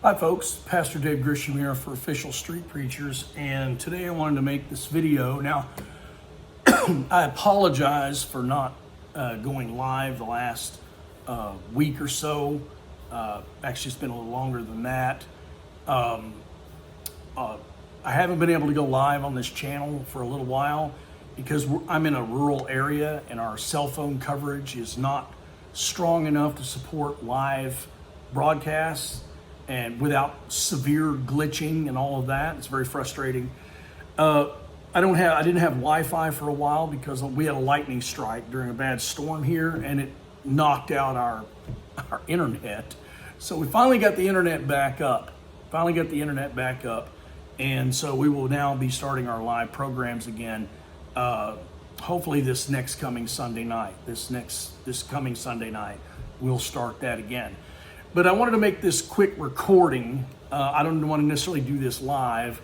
Hi folks, Pastor Dave Grisham here for Official Street Preachers, and today I wanted to make this video. Now, I apologize for not going live the last week or so. Actually, it's been a little longer than that. I haven't been able to go live on this channel for a little while because I'm in a rural area and our cell phone coverage is not strong enough to support live broadcasts and without severe glitching and all of that. It's very frustrating. I didn't have Wi-Fi for a while because we had a lightning strike during a bad storm here, and it knocked out our internet. So we finally got the internet back up. And so we will now be starting our live programs again. Hopefully this coming Sunday night, we'll start that again. But I wanted to make this quick recording. I don't want to necessarily do this live.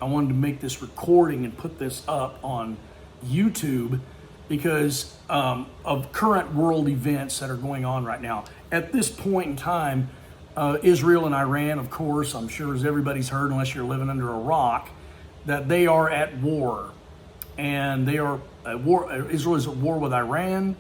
I wanted to make this recording and put this up on YouTube because of current world events that are going on right now. At this point in time, Israel and Iran, of course, I'm sure as everybody's heard, unless you're living under a rock, that they are at war. And they are at war. Israel is at war with Iran.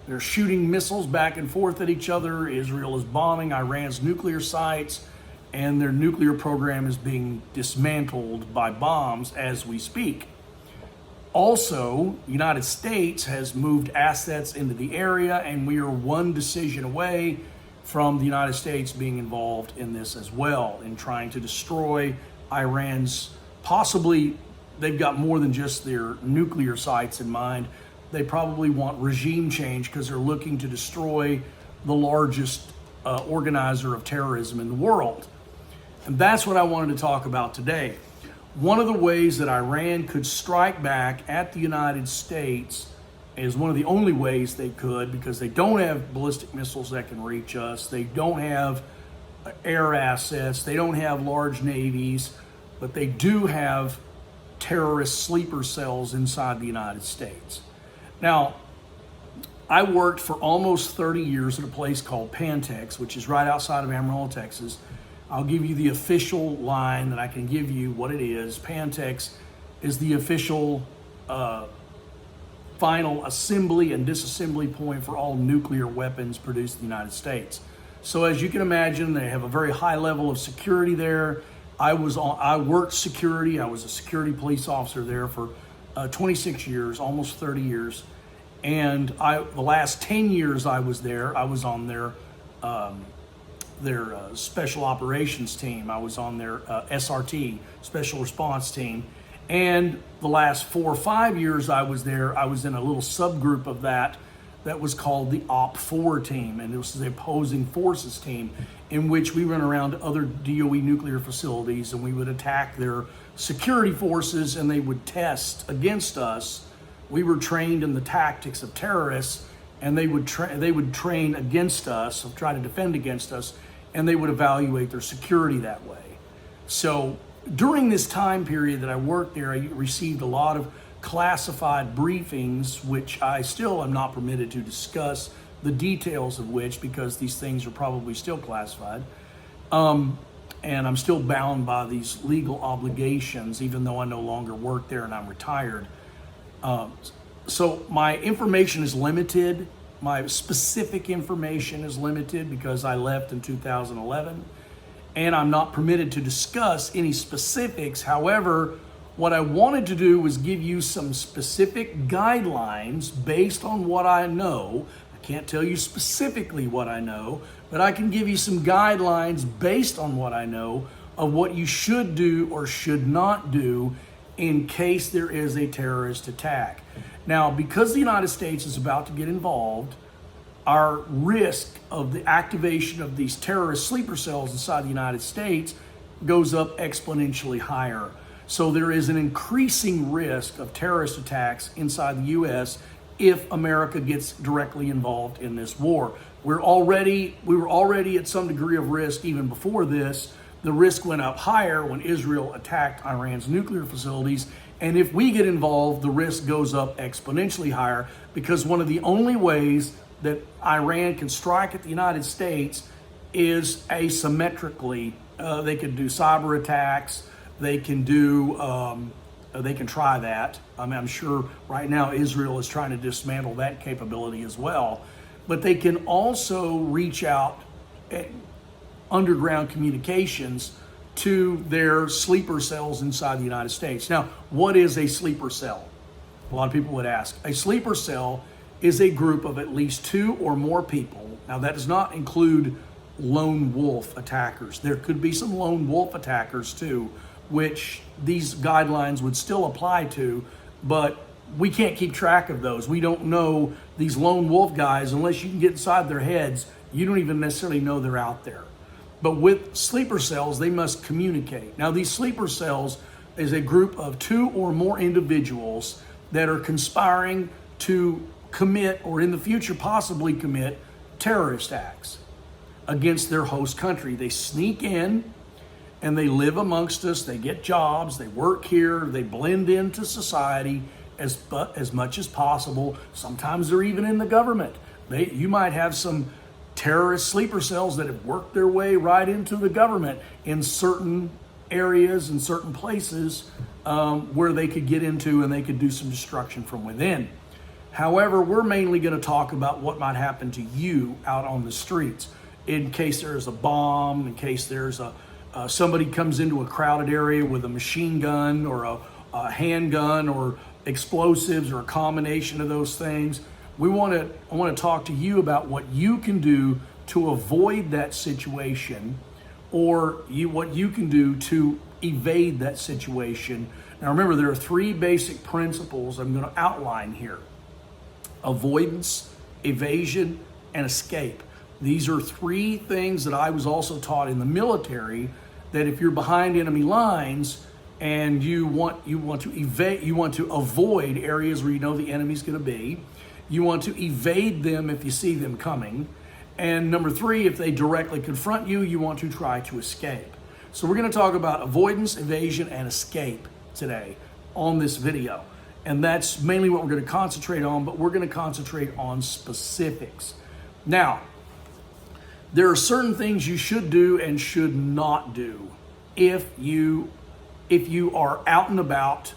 They're shooting missiles back and forth at each other. Israel is bombing Iran's nuclear sites, and their nuclear program is being dismantled by bombs as we speak. Also, the United States has moved assets into the area, and we are one decision away from the United States being involved in this as well, in trying to destroy Iran's, possibly, they've got more than just their nuclear sites in mind. They probably want regime change because they're looking to destroy the largest organizer of terrorism in the world. And that's what I wanted to talk about today. One of the ways that Iran could strike back at the United States is one of the only ways they could, because they don't have ballistic missiles that can reach us. They don't have air assets. They don't have large navies, but they do have terrorist sleeper cells inside the United States. Now, I worked for almost 30 years at a place called Pantex, which is right outside of Amarillo, Texas. I'll give you the official line that I can give you what it is. Pantex is the official final assembly and disassembly point for all nuclear weapons produced in the United States. So as you can imagine, they have a very high level of security there. I worked security. I was a security police officer there for 26 years, almost 30 years. And the last 10 years I was there, I was on their special operations team. I was on their SRT, special response team. And the last 4 or 5 years I was there, I was in a little subgroup of that was called the OP4 team. And it was the opposing forces team, in which we went around to other DOE nuclear facilities and we would attack their security forces and they would test against us. We were trained in the tactics of terrorists, and they would train against us, or try to defend against us, and they would evaluate their security that way. So during this time period that I worked there, I received a lot of classified briefings, which I still am not permitted to discuss the details of which, because these things are probably still classified. And I'm still bound by these legal obligations, even though I no longer work there and I'm retired. So my information is limited. My specific information is limited because I left in 2011, and I'm not permitted to discuss any specifics. However, what I wanted to do was give you some specific guidelines based on what I know. I can't tell you specifically what I know, but I can give you some guidelines based on what I know of what you should do or should not do in case there is a terrorist attack. Now, because the United States is about to get involved, our risk of the activation of these terrorist sleeper cells inside the United States goes up exponentially higher. So there is an increasing risk of terrorist attacks inside the U.S. if America gets directly involved in this war. We were already at some degree of risk even before this. The risk went up higher when Israel attacked Iran's nuclear facilities. And if we get involved, the risk goes up exponentially higher, because one of the only ways that Iran can strike at the United States is asymmetrically. They can do cyber attacks. They can do. They can try that. I mean, I'm sure right now Israel is trying to dismantle that capability as well. But they can also reach out at underground communications to their sleeper cells inside the United States. Now, what is a sleeper cell? A lot of people would ask. A sleeper cell is a group of at least 2 or more people. Now, that does not include lone wolf attackers. There could be some lone wolf attackers too, which these guidelines would still apply to, but we can't keep track of those. We don't know these lone wolf guys unless you can get inside their heads. You don't even necessarily know they're out there. But with sleeper cells, they must communicate. Now, these sleeper cells is a group of 2 or more individuals that are conspiring to commit, or in the future possibly commit, terrorist acts against their host country. They sneak in and they live amongst us. They get jobs, they work here, they blend into society as much as possible. Sometimes they're even in the government. You might have some terrorist sleeper cells that have worked their way right into the government in certain areas and certain places where they could get into and they could do some destruction from within. However, we're mainly going to talk about what might happen to you out on the streets in case there's a bomb, in case there's somebody comes into a crowded area with a machine gun or a handgun or explosives or a combination of those things. I want to talk to you about what you can do to avoid that situation, or what you can do to evade that situation. Now remember, there are 3 basic principles I'm going to outline here: avoidance, evasion, and escape. These are 3 things that I was also taught in the military, that if you're behind enemy lines and you want to avoid areas where you know the enemy's going to be. You want to evade them if you see them coming. And number 3, if they directly confront you, you want to try to escape. So we're going to talk about avoidance, evasion, and escape today on this video. And that's mainly what we're going to concentrate on, but we're going to concentrate on specifics. Now, there are certain things you should do and should not do if you are out and about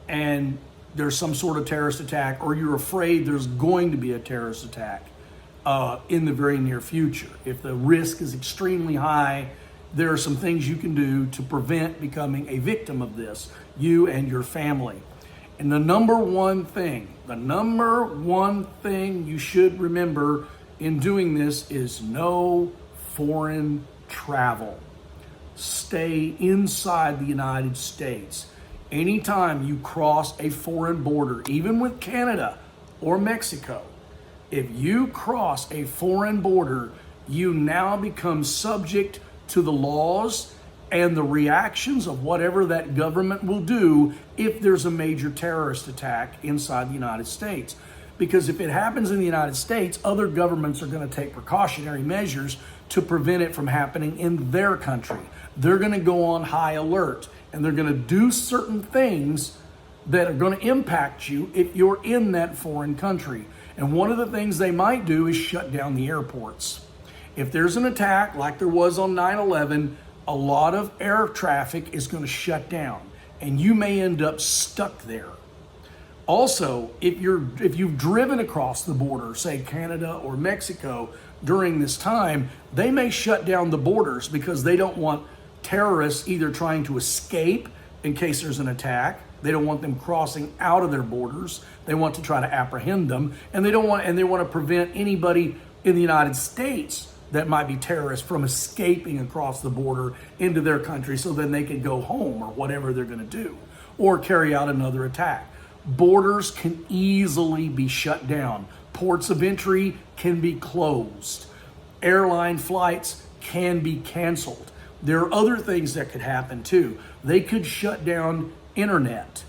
and there's some sort of terrorist attack, or you're afraid there's going to be a terrorist attack in the very near future. If the risk is extremely high, there are some things you can do to prevent becoming a victim of this, you and your family. And the number one thing you should remember in doing this is no foreign travel. Stay inside the United States. Anytime you cross a foreign border, even with Canada or Mexico, if you cross a foreign border, you now become subject to the laws and the reactions of whatever that government will do if there's a major terrorist attack inside the United States. Because if it happens in the United States, other governments are going to take precautionary measures to prevent it from happening in their country. They're going to go on high alert, and they're going to do certain things that are going to impact you if you're in that foreign country. And one of the things they might do is shut down the airports. If there's an attack like there was on 9/11, a lot of air traffic is going to shut down, and you may end up stuck there. Also, if you've driven across the border, say Canada or Mexico, during this time, they may shut down the borders because they don't want terrorists either trying to escape in case there's an attack. They don't want them crossing out of their borders. They want to try to apprehend them, and they want to prevent anybody in the United States that might be terrorists from escaping across the border into their country, so then they can go home or whatever they're going to do, or carry out another attack. Borders can easily be shut down. Ports of entry can be closed. Airline flights can be canceled. There are other things that could happen too. They could shut down internet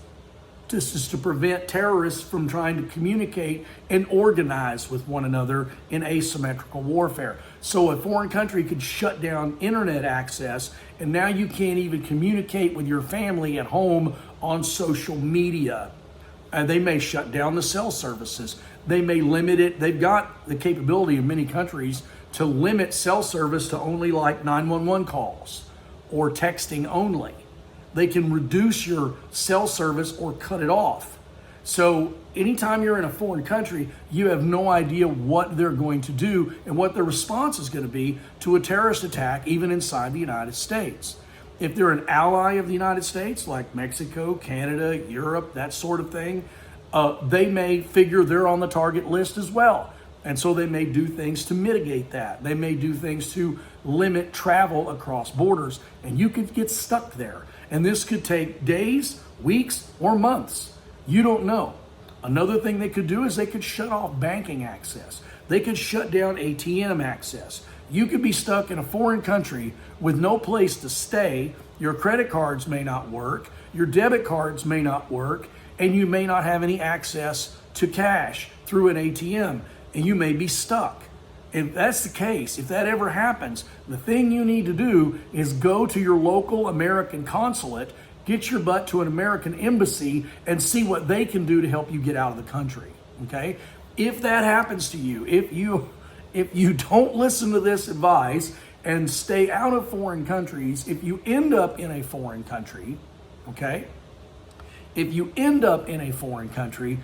just to prevent terrorists from trying to communicate and organize with one another in asymmetrical warfare. So a foreign country could shut down internet access, and now you can't even communicate with your family at home on social media. They may shut down the cell services. They may limit it. They've got the capability in many countries to limit cell service to only like 911 calls or texting only. They can reduce your cell service or cut it off. So anytime you're in a foreign country, you have no idea what they're going to do and what their response is going to be to a terrorist attack, even inside the United States. If they're an ally of the United States, like Mexico, Canada, Europe, that sort of thing, they may figure they're on the target list as well. And so they may do things to mitigate that. They may do things to limit travel across borders, and you could get stuck there. And this could take days, weeks, or months. You don't know. Another thing they could do is they could shut off banking access. They could shut down ATM access. You could be stuck in a foreign country with no place to stay. Your credit cards may not work. Your debit cards may not work. And you may not have any access to cash through an ATM. And you may be stuck. If that's the case, if that ever happens, the thing you need to do is go to your local American consulate, get your butt to an American embassy, and see what they can do to help you get out of the country. Okay? If that happens to you, if you don't listen to this advice and stay out of foreign countries, if you end up in a foreign country, okay? If you end up in a foreign country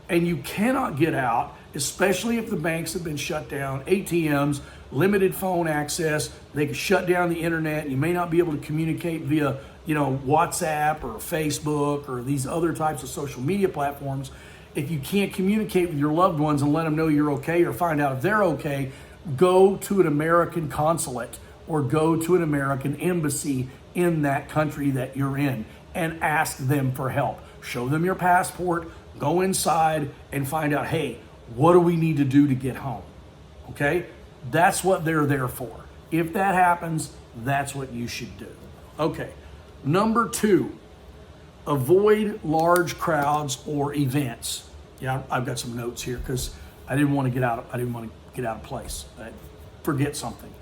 and you cannot get out, especially if the banks have been shut down, ATMs, limited phone access, they can shut down the internet, you may not be able to communicate via, WhatsApp or Facebook or these other types of social media platforms. If you can't communicate with your loved ones and let them know you're okay or find out if they're okay, go to an American consulate or go to an American embassy in that country that you're in and ask them for help. Show them your passport, go inside and find out, hey, what do we need to do to get home? Okay? That's what they're there for. If that happens, that's what you should do. Okay. Number 2, avoid large crowds or events. Yeah, I've got some notes here because I didn't want to get out of place. Forget something.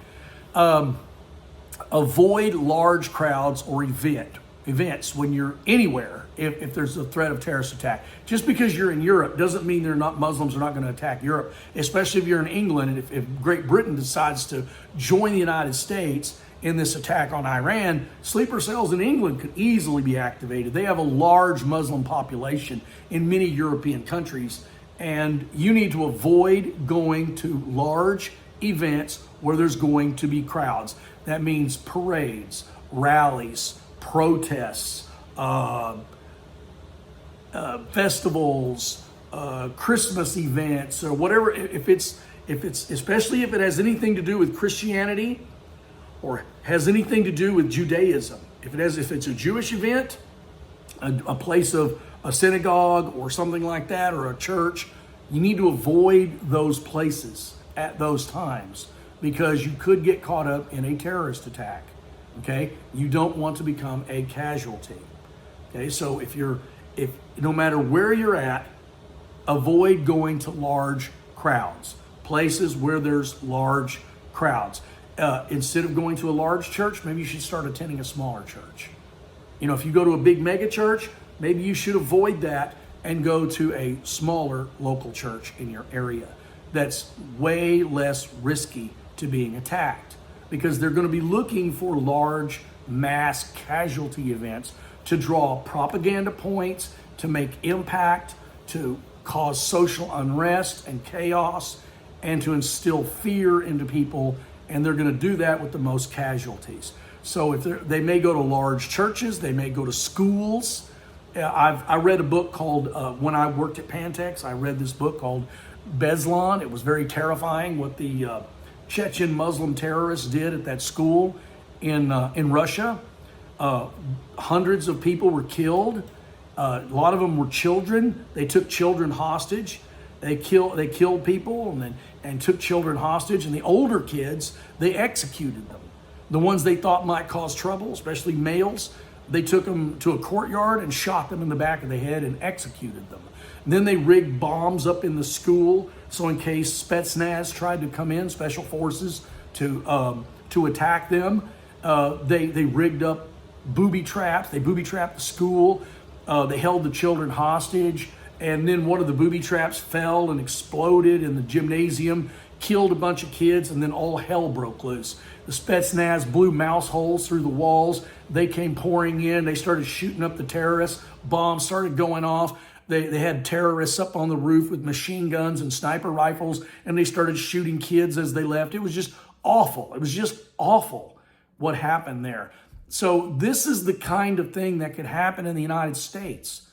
Avoid large crowds or events when you're anywhere. If there's a threat of terrorist attack, just because you're in Europe doesn't mean Muslims are not going to attack Europe. Especially if you're in England, and if Great Britain decides to join the United States in this attack on Iran, sleeper cells in England could easily be activated. They have a large Muslim population in many European countries, and you need to avoid going to large events where there's going to be crowds. That means parades, rallies, protests, festivals, Christmas events, or whatever. If it's especially if it has anything to do with Christianity or has anything to do with Judaism. If it's a Jewish event, a place of a synagogue or something like that, or a church, you need to avoid those places at those times because you could get caught up in a terrorist attack. Okay, you don't want to become a casualty. Okay, so if no matter where you're at, avoid going to large crowds, places where there's large crowds. Instead of going to a large church, maybe you should start attending a smaller church. If you go to a big mega church, maybe you should avoid that and go to a smaller local church in your area that's way less risky to being attacked, because they're going to be looking for large mass casualty events to draw propaganda points, to make impact, to cause social unrest and chaos, and to instill fear into people. And they're going to do that with the most casualties. So they may go to large churches, they may go to schools. I read a book called, when I worked at Pantex, I read this book called Beslan. It was very terrifying what the Chechen Muslim terrorists did at that school in Russia. Hundreds of people were killed. A lot of them were children. They took children hostage. They killed people and took children hostage. And the older kids, they executed them. The ones they thought might cause trouble, especially males, they took them to a courtyard and shot them in the back of the head and executed them. And then they rigged bombs up in the school, so in case Spetsnaz tried to come in, special forces, to attack them, they rigged up booby traps. They booby trapped the school. They held the children hostage. And then one of the booby traps fell and exploded in the gymnasium, killed a bunch of kids, and then all hell broke loose. The Spetsnaz blew mouse holes through the walls. They came pouring in. They started shooting up the terrorists. Bombs started going off. They had terrorists up on the roof with machine guns and sniper rifles, and they started shooting kids as they left. It was just awful. It was just awful what happened there. So this is the kind of thing that could happen in the United States.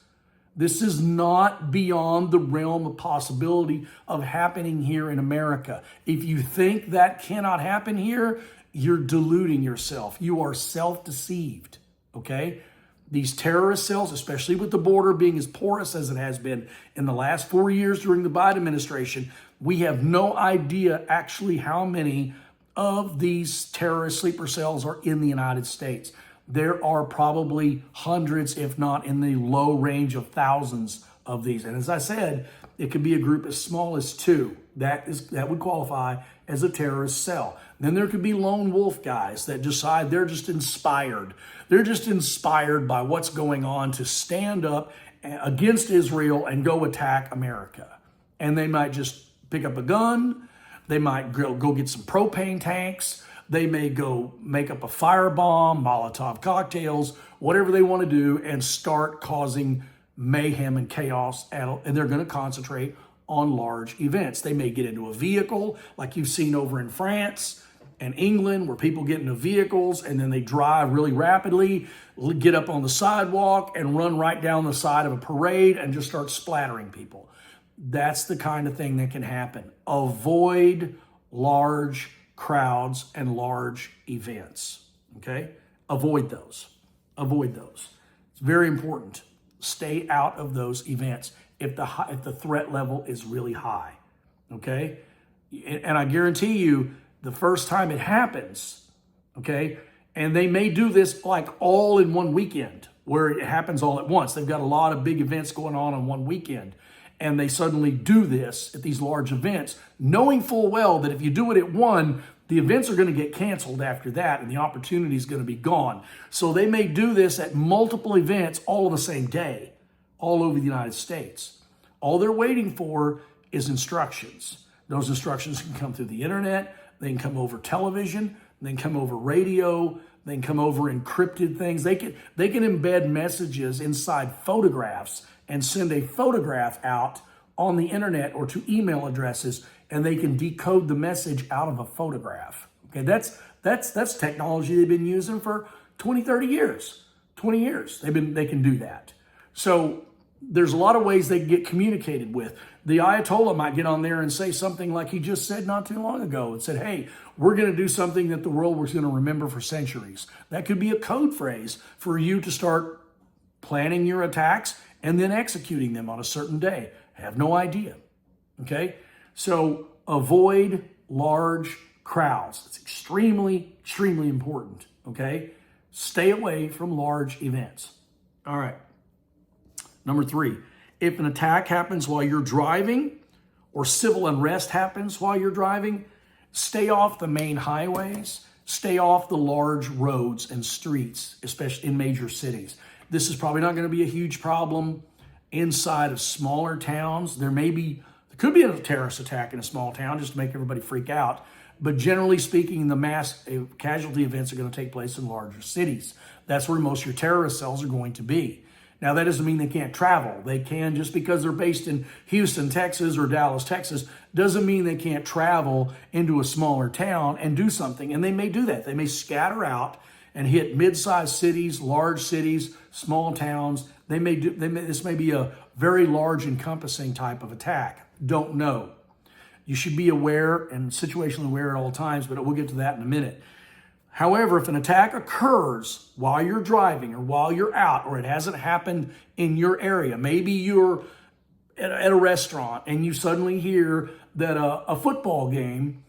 This is not beyond the realm of possibility of happening here in America. If you think that cannot happen here, you're deluding yourself. You are self-deceived, okay? These terrorist cells, especially with the border being as porous as it has been in the last 4 years during the Biden administration, we have no idea actually how many of these terrorist sleeper cells are in the United States. There are probably hundreds, if not in the low range of thousands of these. And as I said, it could be a group as small as 2. That would qualify as a terrorist cell. Then there could be lone wolf guys that decide they're just inspired. They're just inspired by what's going on to stand up against Israel and go attack America. And they might just pick up a gun. They might go get some propane tanks. They may go make up a firebomb, Molotov cocktails, whatever they want to do, and start causing mayhem and chaos. And they're going to concentrate on large events. They may get into a vehicle like you've seen over in France and England, where people get into vehicles and then they drive really rapidly, get up on the sidewalk and run right down the side of a parade and just start splattering people. That's the kind of thing that can happen. Avoid large crowds and large events, okay? Avoid those. Avoid those. It's very important. Stay out of those events if the threat level is really high, okay? And I guarantee you, the first time it happens, okay, and they may do this like all in one weekend, where it happens all at once. They've got a lot of big events going on one weekend, and they suddenly do this at these large events, knowing full well that if you do it at one, the events are going to get canceled after that, and the opportunity is going to be gone. So they may do this at multiple events all on the same day, all over the United States. All they're waiting for is instructions. Those instructions can come through the internet. They can come over television. They can come over radio. They can come over encrypted things. They can embed messages inside photographs and send a photograph out on the internet or to email addresses, and they can decode the message out of a photograph. Okay, that's technology they've been using for 20, 30 years. 20 years. They can do that. So there's a lot of ways they can get communicated with. The Ayatollah might get on there and say something like he just said not too long ago and said, hey, we're going to do something that the world was going to remember for centuries. That could be a code phrase for you to start planning your attacks and then executing them on a certain day. I have no idea. Okay? So avoid large crowds. It's extremely, extremely important. Okay? Stay away from large events. All right. Number 3, if an attack happens while you're driving or civil unrest happens while you're driving, stay off the main highways, stay off the large roads and streets, especially in major cities. This is probably not going to be a huge problem inside of smaller towns. There could be a terrorist attack in a small town just to make everybody freak out. But generally speaking, the mass casualty events are going to take place in larger cities. That's where most of your terrorist cells are going to be. Now, that doesn't mean they can't travel. They can, just because they're based in Houston, Texas, or Dallas, Texas, doesn't mean they can't travel into a smaller town and do something. And they may do that. They may scatter out and hit mid-sized cities, large cities, small towns. This may be a very large, encompassing type of attack. Don't know. You should be aware and situationally aware at all times, but we'll get to that in a minute. However, if an attack occurs while you're driving or while you're out, or it hasn't happened in your area, maybe you're at a restaurant and you suddenly hear that a football game,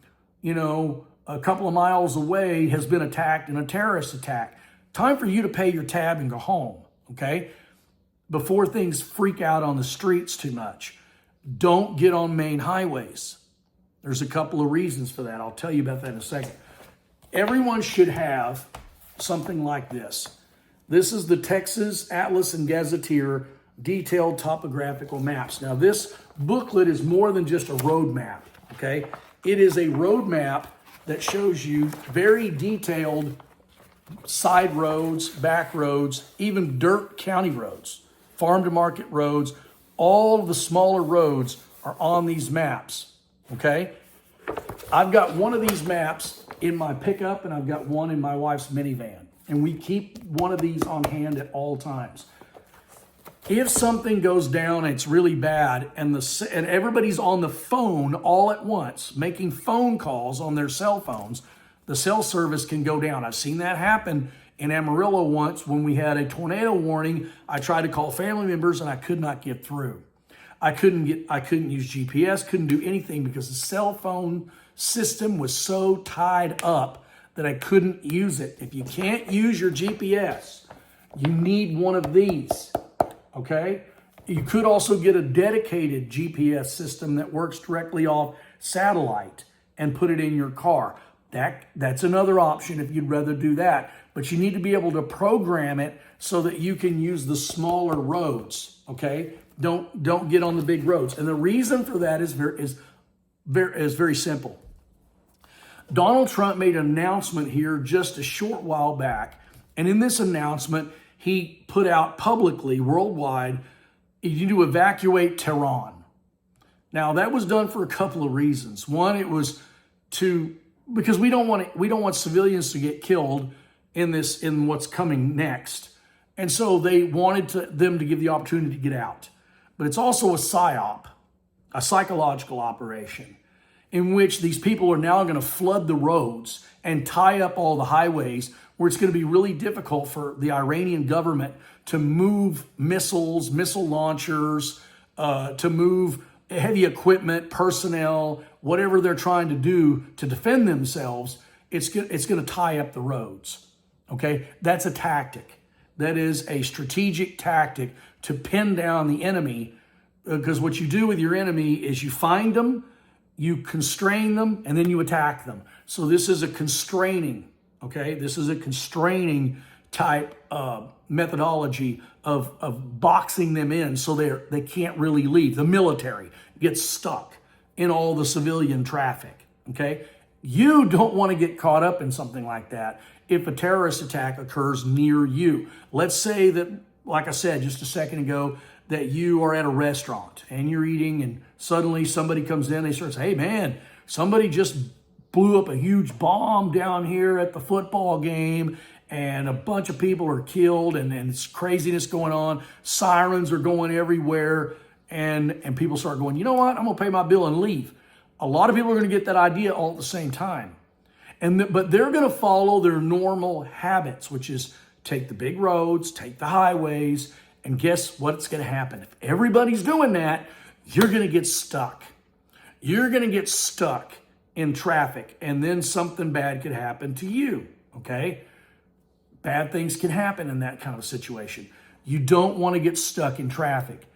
a couple of miles away has been attacked in a terrorist attack. Time for you to pay your tab and go home, okay? Before things freak out on the streets too much. Don't get on main highways. There's a couple of reasons for that. I'll tell you about that in a second. Everyone should have something like this. This is the Texas Atlas and Gazetteer detailed topographical maps. Now, this booklet is more than just a road map, okay? It is a road map that shows you very detailed side roads, back roads, even dirt county roads, farm to market roads. All of the smaller roads are on these maps, okay? I've got one of these maps in my pickup and I've got one in my wife's minivan. And we keep one of these on hand at all times. If something goes down and it's really bad and everybody's on the phone all at once, making phone calls on their cell phones, the cell service can go down. I've seen that happen in Amarillo once when we had a tornado warning. I tried to call family members and I could not get through. I couldn't use GPS, couldn't do anything because the cell phone system was so tied up that I couldn't use it. If you can't use your GPS, you need one of these, okay? You could also get a dedicated GPS system that works directly off satellite and put it in your car. That's another option if you'd rather do that. But you need to be able to program it so that you can use the smaller roads, okay? Don't get on the big roads. And the reason for that is very simple. Donald Trump made an announcement here just a short while back. And in this announcement, he put out publicly, worldwide, you need to evacuate Tehran. Now, that was done for a couple of reasons. One, it was because we don't want civilians to get killed in what's coming next. And so they wanted them to give the opportunity to get out. But it's also a psyop, a psychological operation, in which these people are now going to flood the roads and tie up all the highways where it's going to be really difficult for the Iranian government to move missiles, missile launchers, to move heavy equipment, personnel, whatever they're trying to do to defend themselves. It's going to tie up the roads, okay? That's a tactic. That is a strategic tactic to pin down the enemy, because what you do with your enemy is you find them, you constrain them, and then you attack them. So this is a constraining, okay? This is a constraining type methodology of boxing them in so they can't really leave. The military gets stuck in all the civilian traffic, okay? You don't want to get caught up in something like that if a terrorist attack occurs near you. Let's say that, like I said just a second ago, that you are at a restaurant and you're eating and suddenly somebody comes in, they start saying, hey man, somebody just blew up a huge bomb down here at the football game and a bunch of people are killed and it's craziness going on. Sirens are going everywhere and people start going, you know what, I'm gonna pay my bill and leave. A lot of people are gonna get that idea all at the same time. But they're gonna follow their normal habits, which is take the big roads, take the highways, and guess what's gonna happen? If everybody's doing that, you're gonna get stuck. You're gonna get stuck in traffic and then something bad could happen to you, okay? Bad things can happen in that kind of situation. You don't wanna get stuck in traffic.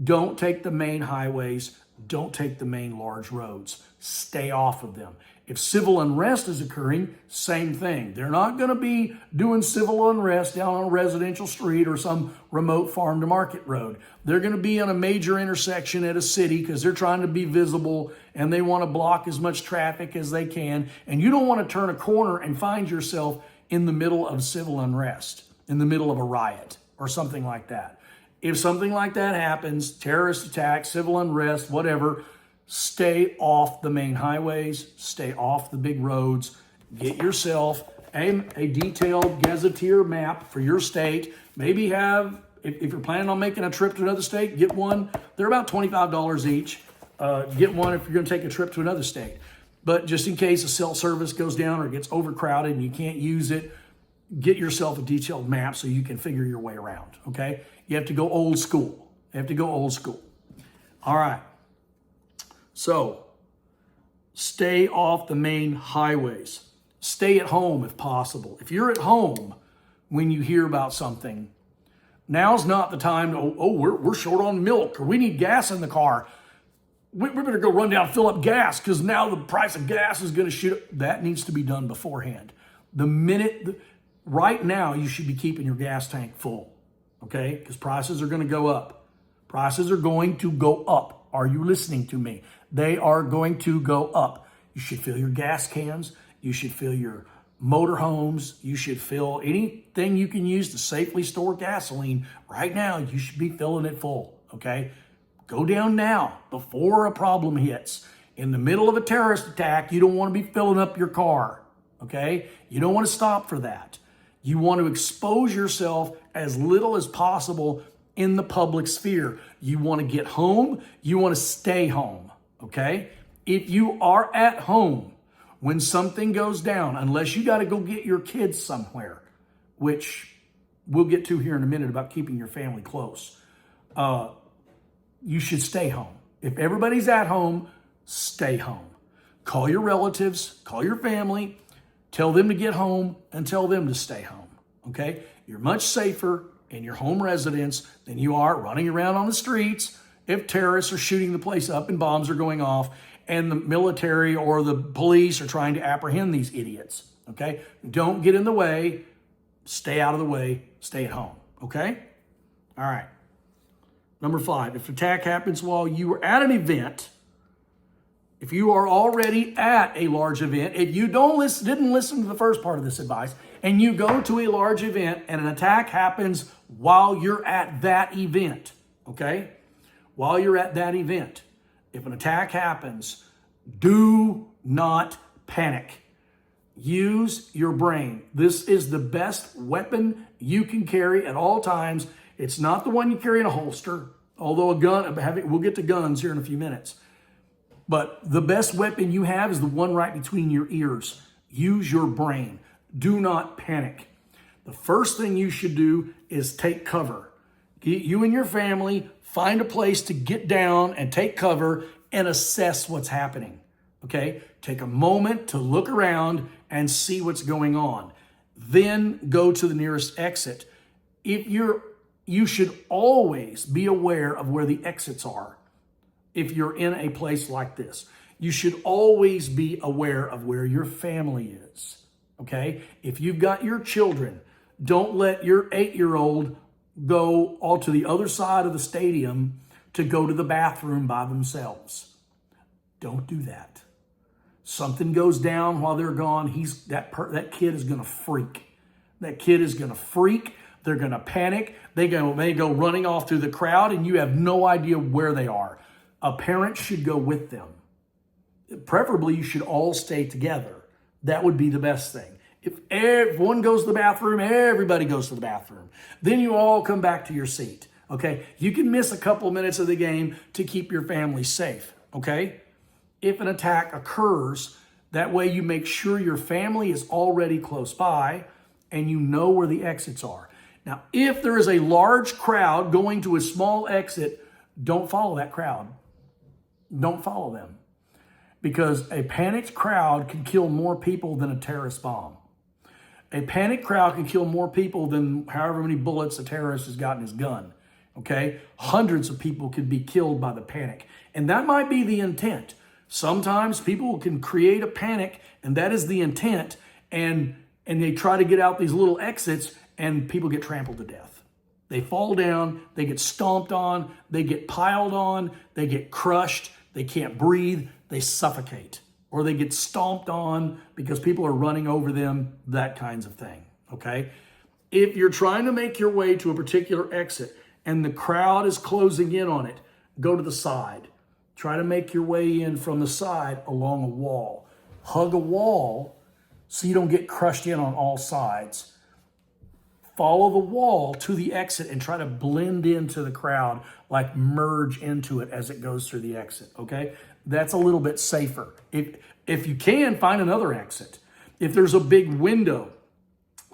Don't take the main highways. Don't take the main large roads. Stay off of them. If civil unrest is occurring, same thing. They're not going to be doing civil unrest down on a residential street or some remote farm to market road. They're going to be on a major intersection at a city because they're trying to be visible and they want to block as much traffic as they can. And you don't want to turn a corner and find yourself in the middle of civil unrest, in the middle of a riot or something like that. If something like that happens, terrorist attack, civil unrest, whatever, stay off the main highways, stay off the big roads, get yourself a detailed gazetteer map for your state. Maybe if you're planning on making a trip to another state, get one. They're about $25 each. Get one if you're going to take a trip to another state. But just in case a cell service goes down or gets overcrowded and you can't use it, get yourself a detailed map so you can figure your way around, okay? You have to go old school. All right. So, stay off the main highways. Stay at home if possible. If you're at home when you hear about something, now's not the time to, we're short on milk or we need gas in the car. We better go run down and fill up gas because now the price of gas is going to shoot up. That needs to be done beforehand. Right now, you should be keeping your gas tank full, okay? Because prices are going to go up. Prices are going to go up. Are you listening to me? They are going to go up. You should fill your gas cans. You should fill your motorhomes. You should fill anything you can use to safely store gasoline. Right now, you should be filling it full, okay? Go down now before a problem hits. In the middle of a terrorist attack, you don't want to be filling up your car, okay? You don't want to stop for that. You want to expose yourself as little as possible in the public sphere. You want to get home. You want to stay home, okay? If you are at home when something goes down, unless you got to go get your kids somewhere, which we'll get to here in a minute about keeping your family close, you should stay home. If everybody's at home, stay home. Call your relatives, call your family, tell them to get home, and tell them to stay home, okay? You're much safer in your home residence than you are running around on the streets if terrorists are shooting the place up and bombs are going off and the military or the police are trying to apprehend these idiots, okay? Don't get in the way. Stay out of the way. Stay at home, okay? All right. Number 5, if an attack happens while you were at an event, if you are already at a large event, if you didn't listen to the first part of this advice, and you go to a large event and an attack happens while you're at that event, okay? While you're at that event, if an attack happens, do not panic. Use your brain. This is the best weapon you can carry at all times. It's not the one you carry in a holster, although a gun, we'll get to guns here in a few minutes. But the best weapon you have is the one right between your ears. Use your brain. Do not panic. The first thing you should do is take cover. You and your family find a place to get down and take cover and assess what's happening. Okay? Take a moment to look around and see what's going on. Then go to the nearest exit. You should always be aware of where the exits are. If you're in a place like this, you should always be aware of where your family is, okay? If you've got your children, don't let your 8-year-old go all to the other side of the stadium to go to the bathroom by themselves. Don't do that. Something goes down while they're gone, that kid is gonna freak. That kid is gonna freak. They're gonna panic. They go running off through the crowd and you have no idea where they are. A parent should go with them. Preferably, you should all stay together. That would be the best thing. If one goes to the bathroom, everybody goes to the bathroom. Then you all come back to your seat, okay? You can miss a couple minutes of the game to keep your family safe, okay? If an attack occurs, that way you make sure your family is already close by and you know where the exits are. Now, if there is a large crowd going to a small exit, don't follow that crowd. Don't follow them, because a panicked crowd can kill more people than a terrorist bomb. A panicked crowd can kill more people than however many bullets a terrorist has got in his gun, okay? Hundreds of people could be killed by the panic, and that might be the intent. Sometimes people can create a panic, and that is the intent, and they try to get out these little exits, and people get trampled to death. They fall down, they get stomped on, they get piled on, they get crushed, they can't breathe, they suffocate. Or they get stomped on because people are running over them, that kinds of thing, okay? If you're trying to make your way to a particular exit and the crowd is closing in on it, go to the side. Try to make your way in from the side along a wall. Hug a wall so you don't get crushed in on all sides. Follow the wall to the exit and try to blend into the crowd, like merge into it as it goes through the exit, okay? That's a little bit safer. If you can, find another exit. If there's a big window,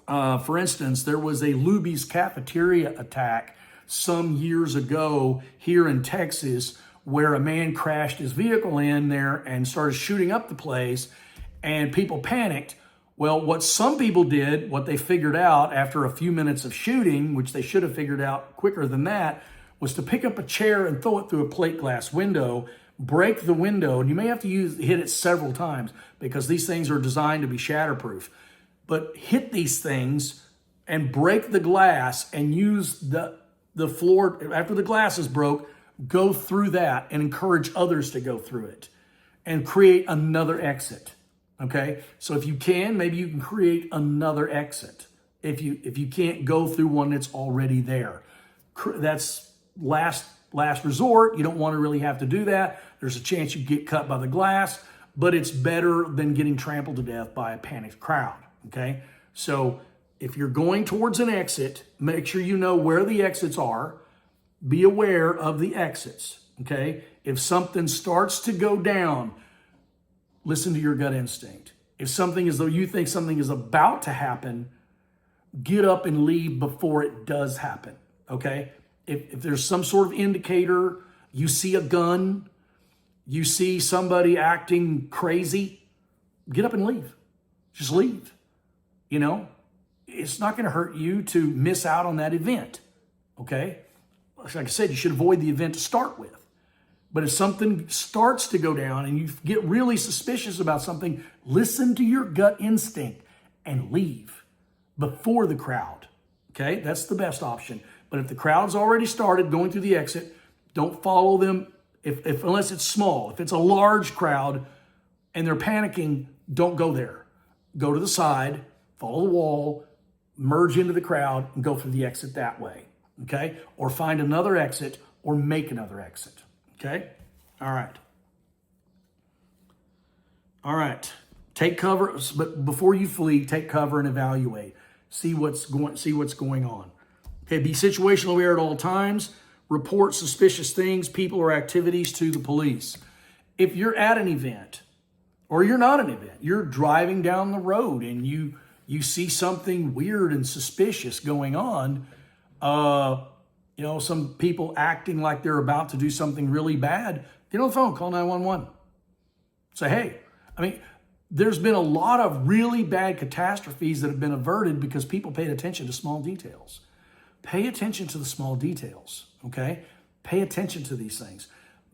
for instance, there was a Luby's cafeteria attack some years ago here in Texas where a man crashed his vehicle in there and started shooting up the place and people panicked. Well, what some people did, what they figured out after a few minutes of shooting, which they should have figured out quicker than that, was to pick up a chair and throw it through a plate glass window, break the window, and you may have to hit it several times because these things are designed to be shatterproof. But hit these things and break the glass and use the floor, after the glass is broke, go through that and encourage others to go through it. and create another exit. Okay, so if you can, maybe you can create another exit. If you can't go through one that's already there, that's last resort. You don't want to really have to do that. There's a chance you get cut by the glass, but it's better than getting trampled to death by a panicked crowd. Okay, so if you're going towards an exit, make sure you know where the exits are. Be aware of the exits. Okay, if something starts to go down, listen to your gut instinct. If something as though you think something is about to happen, get up and leave before it does happen, okay? If there's some sort of indicator, you see a gun, you see somebody acting crazy, get up and leave. Just leave, you know? It's not going to hurt you to miss out on that event, okay? Like I said, you should avoid the event to start with. But if something starts to go down and you get really suspicious about something, listen to your gut instinct and leave before the crowd. Okay, that's the best option. But if the crowd's already started going through the exit, don't follow them if unless it's small. If it's a large crowd and they're panicking, don't go there. Go to the side, follow the wall, merge into the crowd, and go through the exit that way. Okay, or find another exit or make another exit. Okay? All right. All right. Take cover, but before you flee, take cover and evaluate. See what's going on. Okay, be situationally aware at all times. Report suspicious things, people, or activities to the police. If you're at an event, or you're not at an event, you're driving down the road and you see something weird and suspicious going on, some people acting like they're about to do something really bad, get on the phone, call 911. Say, hey, there's been a lot of really bad catastrophes that have been averted because people paid attention to small details. Pay attention to the small details, okay? Pay attention to these things.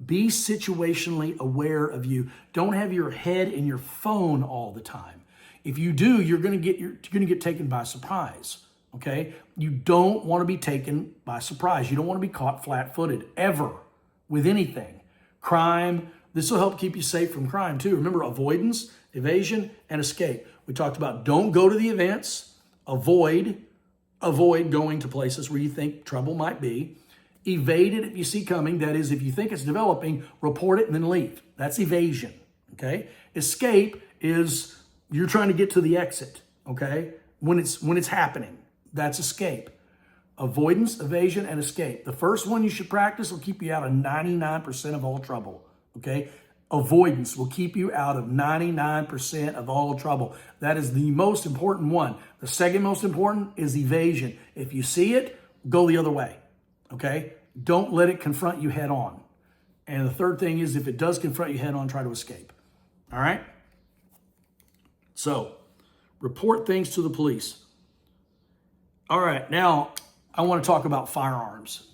Be situationally aware of you. Don't have your head in your phone all the time. If you do, you're going to get taken by surprise. Okay? You don't want to be taken by surprise. You don't want to be caught flat-footed ever with anything. Crime, this will help keep you safe from crime too. Remember, avoidance, evasion, and escape. We talked about don't go to the events, avoid going to places where you think trouble might be. Evade it if you see coming. That is, if you think it's developing, report it and then leave. That's evasion, okay? Escape is you're trying to get to the exit, okay? When it's happening. That's escape. Avoidance, evasion, and escape. The first one you should practice will keep you out of 99% of all trouble, okay? Avoidance will keep you out of 99% of all trouble. That is the most important one. The second most important is evasion. If you see it, go the other way, okay? Don't let it confront you head on. And the third thing is if it does confront you head on, try to escape, all right? So, report things to the police. All right, now I want to talk about firearms.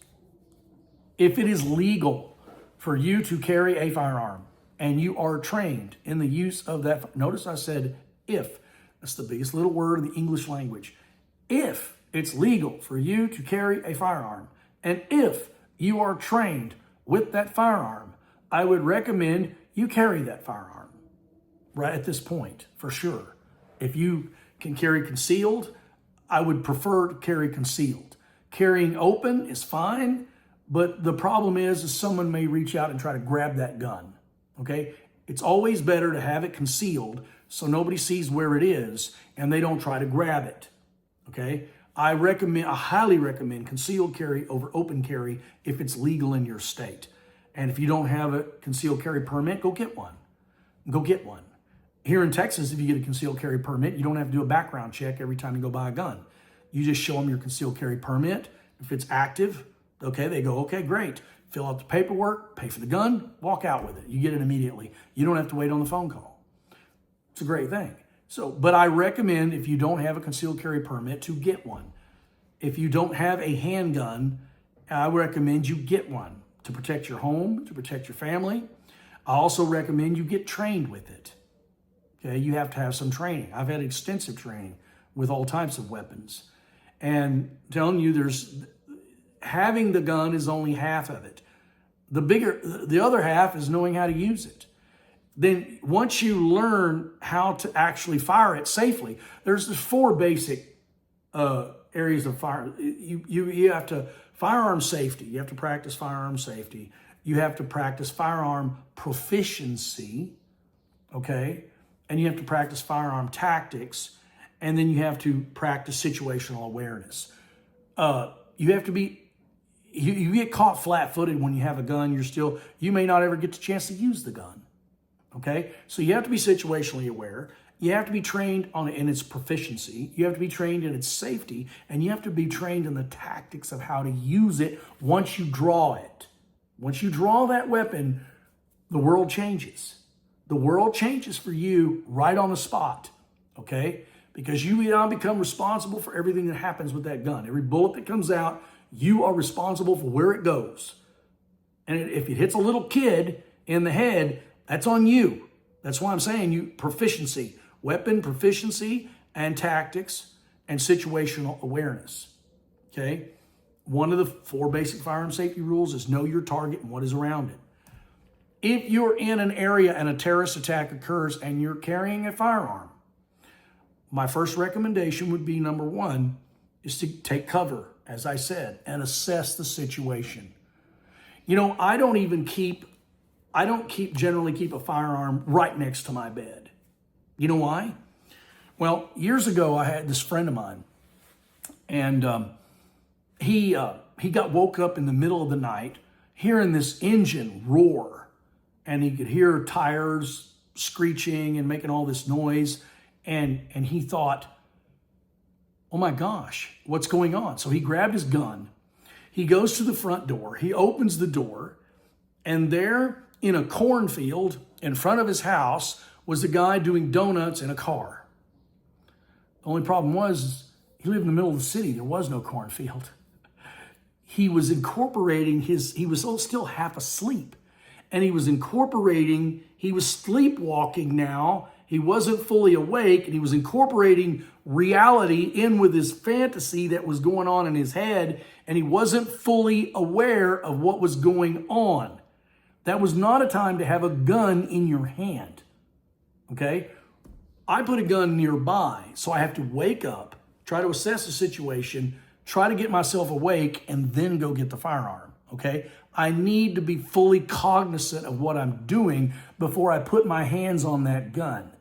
If it is legal for you to carry a firearm and you are trained in the use of that, notice I said if. That's the biggest little word in the English language. If it's legal for you to carry a firearm and if you are trained with that firearm, I would recommend you carry that firearm right at this point for sure. If you can carry concealed, I would prefer to carry concealed. Carrying open is fine, but the problem is someone may reach out and try to grab that gun, okay? It's always better to have it concealed so nobody sees where it is and they don't try to grab it, okay? I highly recommend concealed carry over open carry if it's legal in your state. And if you don't have a concealed carry permit, go get one. Go get one. Here in Texas, if you get a concealed carry permit, you don't have to do a background check every time you go buy a gun. You just show them your concealed carry permit. If it's active, okay, they go, okay, great. Fill out the paperwork, pay for the gun, walk out with it. You get it immediately. You don't have to wait on the phone call. It's a great thing. But I recommend if you don't have a concealed carry permit to get one. If you don't have a handgun, I recommend you get one to protect your home, to protect your family. I also recommend you get trained with it. Okay, you have to have some training. I've had extensive training with all types of weapons. And I'm telling you, having the gun is only half of it. The other half is knowing how to use it. then once you learn how to actually fire it safely, there's the four basic areas of fire. You have to firearm safety. You have to practice firearm safety. You have to practice firearm proficiency, okay? And you have to practice firearm tactics. And then you have to practice situational awareness. You have to be, you get caught flat-footed when you have a gun. You may not ever get the chance to use the gun, okay? So you have to be situationally aware. You have to be trained in its proficiency. You have to be trained in its safety. And you have to be trained in the tactics of how to use it once you draw it. Once you draw that weapon, the world changes. The world changes for you right on the spot, okay? Because you now become responsible for everything that happens with that gun. Every bullet that comes out, you are responsible for where it goes. And if it hits a little kid in the head, that's on you. That's why I'm saying proficiency, weapon proficiency and tactics and situational awareness, okay? One of the four basic firearm safety rules is know your target and what is around it. If you're in an area and a terrorist attack occurs and you're carrying a firearm, my first recommendation would be, number one, is to take cover, as I said, and assess the situation. You know, I don't generally keep a firearm right next to my bed. You know why? Well, years ago, I had this friend of mine, and he got woke up in the middle of the night hearing this engine roar, and he could hear tires screeching and making all this noise, and he thought, oh my gosh, what's going on? So he grabbed his gun, he goes to the front door, he opens the door, and there in a cornfield in front of his house was a guy doing donuts in a car. The only problem was he lived in the middle of the city. There was no cornfield. He was incorporating he was still half asleep, and he was sleepwalking now. He wasn't fully awake, and he was incorporating reality in with his fantasy that was going on in his head, and he wasn't fully aware of what was going on. That was not a time to have a gun in your hand, okay? I put a gun nearby, so I have to wake up, try to assess the situation, try to get myself awake, and then go get the firearm, okay? I need to be fully cognizant of what I'm doing before I put my hands on that gun.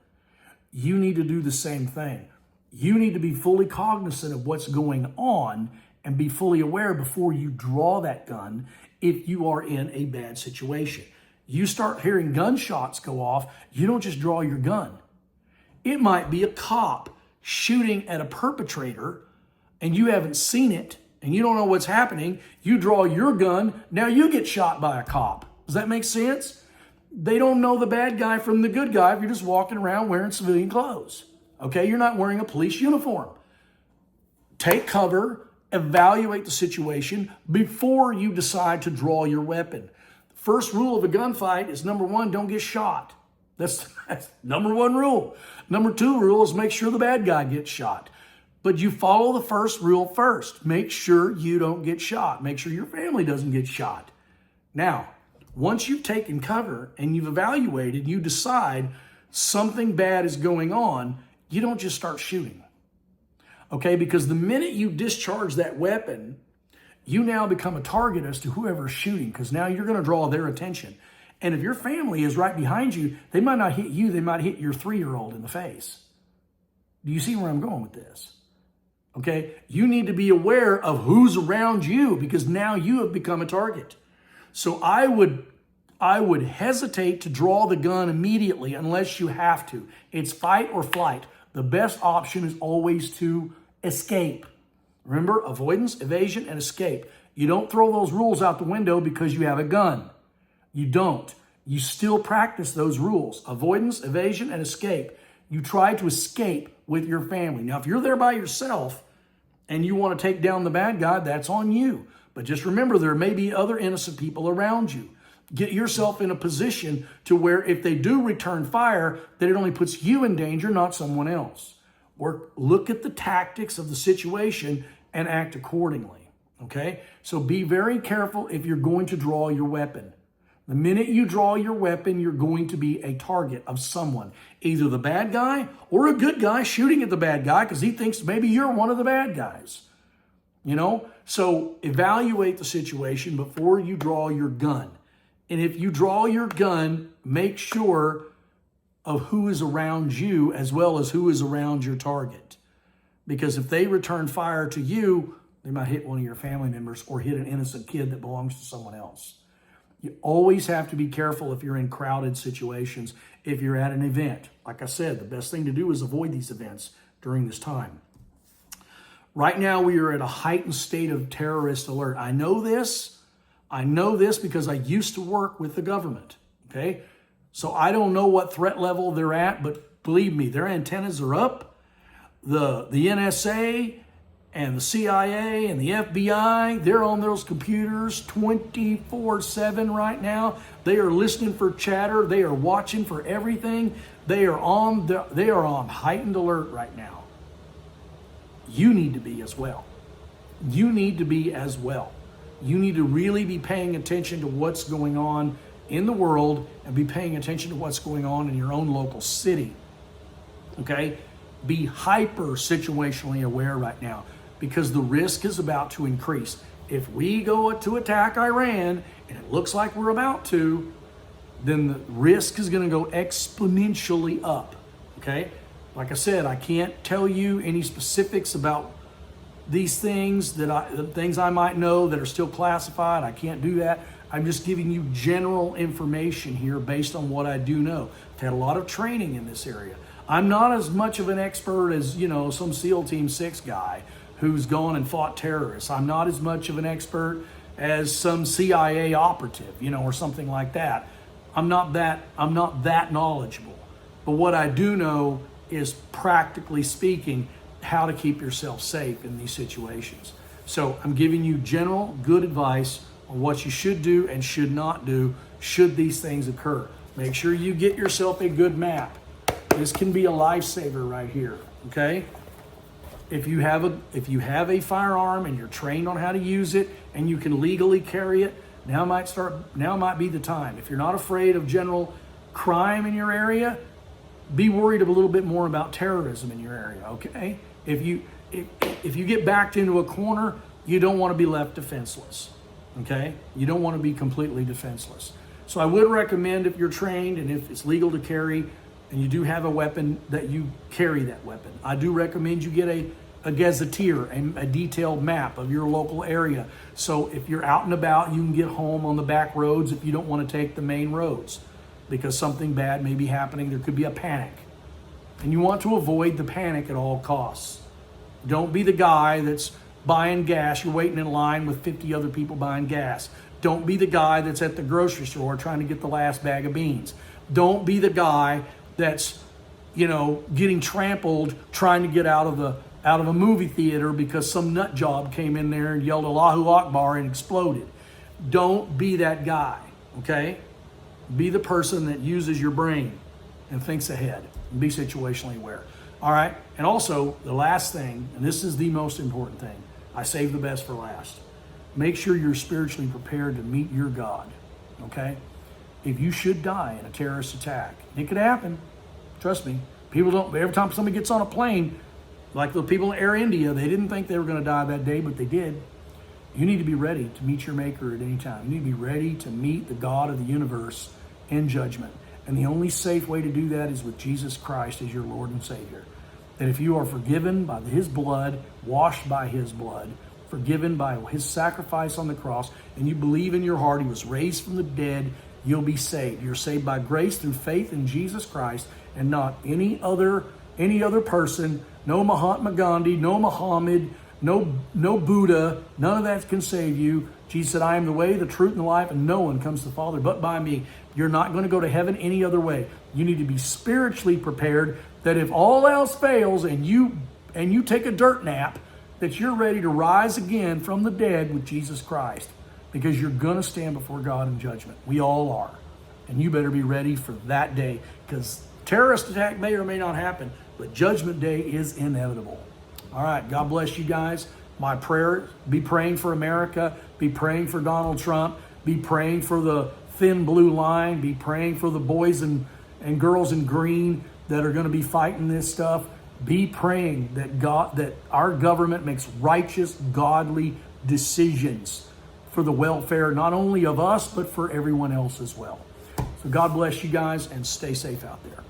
You need to do the same thing. You need to be fully cognizant of what's going on and be fully aware before you draw that gun if you are in a bad situation. You start hearing gunshots go off, you don't just draw your gun. It might be a cop shooting at a perpetrator and you haven't seen it and you don't know what's happening. You draw your gun, now you get shot by a cop. Does that make sense? They don't know the bad guy from the good guy if you're just walking around wearing civilian clothes. Okay, you're not wearing a police uniform. Take cover, evaluate the situation before you decide to draw your weapon. The first rule of a gunfight is, number one, don't get shot. That's number one rule. Number two rule is make sure the bad guy gets shot. But you follow the first rule first. Make sure you don't get shot. Make sure your family doesn't get shot. Now, once you've taken cover and you've evaluated, you decide something bad is going on, you don't just start shooting. Okay, because the minute you discharge that weapon, you now become a target as to whoever's shooting, because now you're going to draw their attention. And if your family is right behind you, they might not hit you, they might hit your 3-year-old in the face. Do you see where I'm going with this? Okay, you need to be aware of who's around you because now you have become a target. So I would hesitate to draw the gun immediately unless you have to. It's fight or flight. The best option is always to escape. Remember, avoidance, evasion, and escape. You don't throw those rules out the window because you have a gun. You don't. You still practice those rules. Avoidance, evasion, and escape. You try to escape with your family. Now, if you're there by yourself and you want to take down the bad guy, that's on you. But just remember, there may be other innocent people around you. Get yourself in a position to where if they do return fire, that it only puts you in danger, not someone else. Look at the tactics of the situation and act accordingly, okay? So be very careful if you're going to draw your weapon. The minute you draw your weapon, you're going to be a target of someone, either the bad guy or a good guy shooting at the bad guy because he thinks maybe you're one of the bad guys. You know, so evaluate the situation before you draw your gun. And if you draw your gun, make sure of who is around you as well as who is around your target. Because if they return fire to you, they might hit one of your family members or hit an innocent kid that belongs to someone else. You always have to be careful if you're in crowded situations. If you're at an event, like I said, the best thing to do is avoid these events during this time. Right now, we are at a heightened state of terrorist alert. I know this because I used to work with the government, okay? So I don't know what threat level they're at, but believe me, their antennas are up. The NSA and the CIA and the FBI, they're on those computers 24/7 right now. They are listening for chatter. They are watching for everything. They are on heightened alert right now. You need to be as well. You need to be as well. You need to really be paying attention to what's going on in the world and be paying attention to what's going on in your own local city. Okay? Be hyper situationally aware right now because the risk is about to increase. If we go to attack Iran, and it looks like we're about to, then the risk is going to go exponentially up. Okay? Like I said, I can't tell you any specifics about these things, the things I might know that are still classified. I can't do that. I'm just giving you general information here based on what I do know. I've had a lot of training in this area. I'm not as much of an expert as, some SEAL Team 6 guy who's gone and fought terrorists. I'm not as much of an expert as some CIA operative, or something like that. I'm not that knowledgeable. But what I do know is, practically speaking, how to keep yourself safe in these situations. So I'm giving you general good advice on what you should do and should not do should these things occur. Make sure you get yourself a good map. This can be a lifesaver right here, okay? If you have a firearm and you're trained on how to use it and you can legally carry it, now might be the time. If you're not afraid of general crime in your area, be worried a little bit more about terrorism in your area, okay? If you get backed into a corner, you don't want to be left defenseless, okay? You don't want to be completely defenseless. So I would recommend, if you're trained and if it's legal to carry and you do have a weapon, that you carry that weapon. I do recommend you get a gazetteer, a detailed map of your local area. So if you're out and about, you can get home on the back roads if you don't want to take the main roads, because something bad may be happening. There could be a panic. And you want to avoid the panic at all costs. Don't be the guy that's buying gas. You're waiting in line with 50 other people buying gas. Don't be the guy that's at the grocery store trying to get the last bag of beans. Don't be the guy that's, getting trampled trying to get out of a movie theater because some nut job came in there and yelled Allahu Akbar and exploded. Don't be that guy, okay? Be the person that uses your brain and thinks ahead. And be situationally aware. All right? And also, the last thing, and this is the most important thing, I save the best for last. Make sure you're spiritually prepared to meet your God, okay? If you should die in a terrorist attack, it could happen. Trust me. Every time somebody gets on a plane, like the people in Air India, they didn't think they were going to die that day, but they did. You need to be ready to meet your Maker at any time. You need to be ready to meet the God of the universe in judgment. And the only safe way to do that is with Jesus Christ as your Lord and Savior. That if you are forgiven by His blood, washed by His blood, forgiven by His sacrifice on the cross, and you believe in your heart He was raised from the dead, you'll be saved. You're saved by grace through faith in Jesus Christ and not any other person. No Mahatma Gandhi, no Muhammad, no Buddha. None of that can save you. Jesus said, I am the way, the truth, and the life, and no one comes to the Father but by me. You're not going to go to heaven any other way. You need to be spiritually prepared that if all else fails and you take a dirt nap, that you're ready to rise again from the dead with Jesus Christ, because you're going to stand before God in judgment. We all are. And you better be ready for that day, because terrorist attack may or may not happen, but judgment day is inevitable. All right, God bless you guys. My prayer, be praying for America, be praying for Donald Trump, be praying for the thin blue line. Be praying for the boys and girls in green that are going to be fighting this stuff. Be praying that our government makes righteous, godly decisions for the welfare, not only of us, but for everyone else as well. So God bless you guys, and stay safe out there.